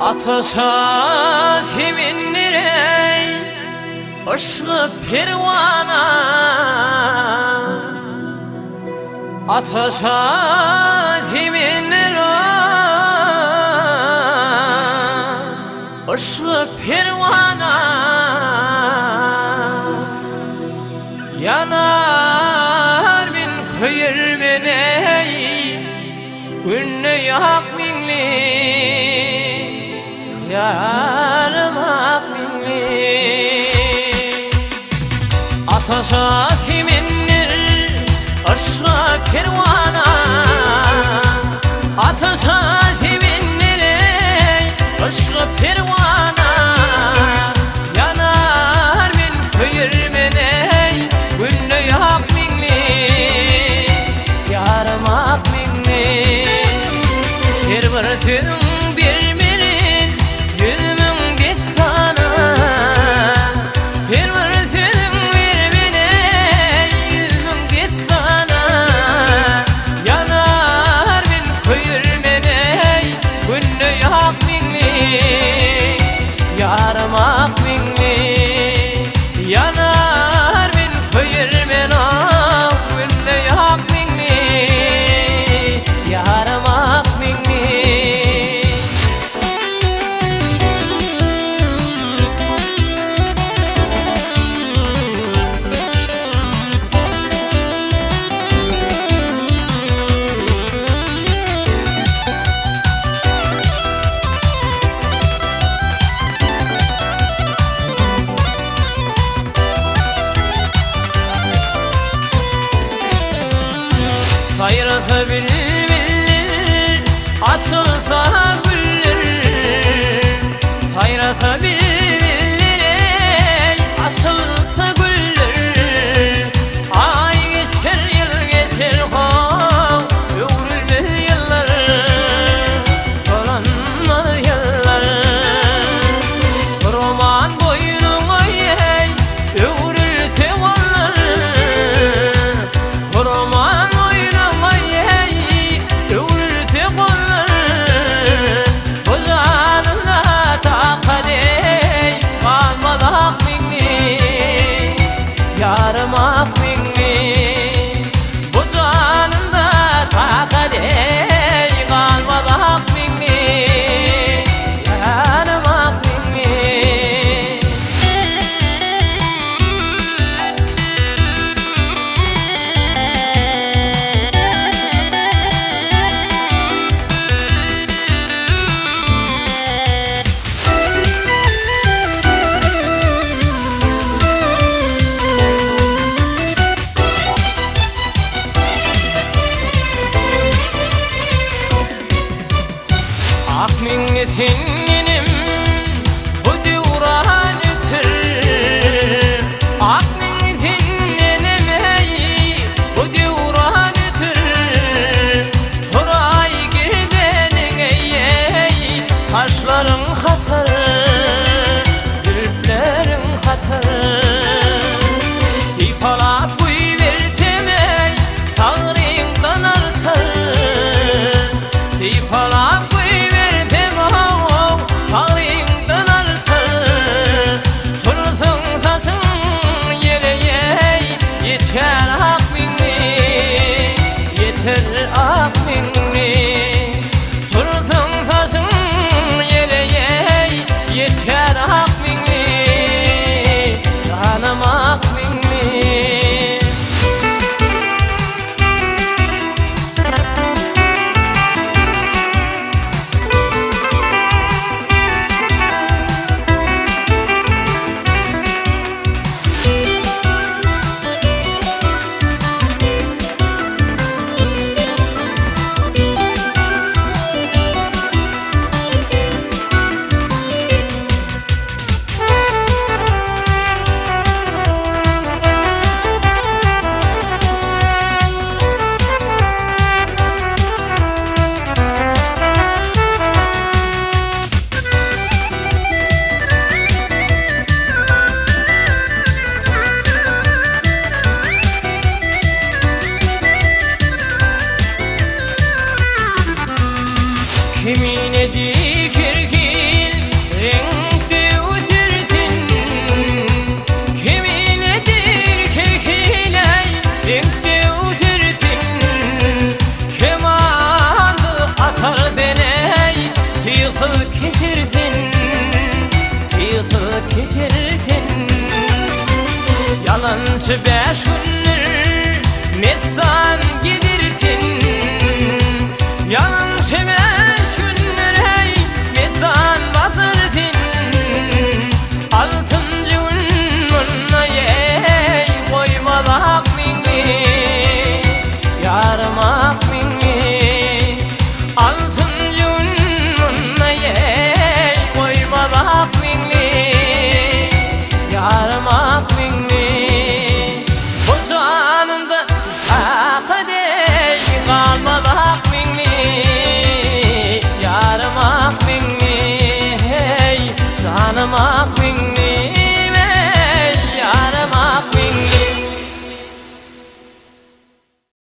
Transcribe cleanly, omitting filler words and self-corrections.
Ataşa sevindirey aşkı pervana, ataşa sevindirey aşkı pervana. Yanar bin kıyır beney günlü yak minli, yarım hak minli. Ataşa sevinir aşka pervana, ataşa sevinir aşka pervana. Yanar bin kıyır meney günlü yak minli, yarım hak minli. Her bir yaramak minni. Yanar bin kıyır mena günle yak minni, yaramak minni. Sayrasa bilir, açılsa güller. Sayrasa bilir, açılsa güller. Ay geçer, yıl geçer, ömrümü yıllar, dolanmadı yıllar. Roman boynuma yey, ömrülse onlar. Roman yaramak minni, bu canımda takadey kalmadı hak minni, yaramak minni. Ak minnetin yenim bu devran ötür. Ak minnetin yenim hey bu devran ötür. Soray girdenin ey taşların hatırı, zülflerin hatırı. İpalak buy versem ey tağrından artar. İpalak buy versem beş günler mesan gidirtin. Yanlış beş günler hey mesan batırdın. Altıncı gün bana yey koymalak mini, yarmak mini.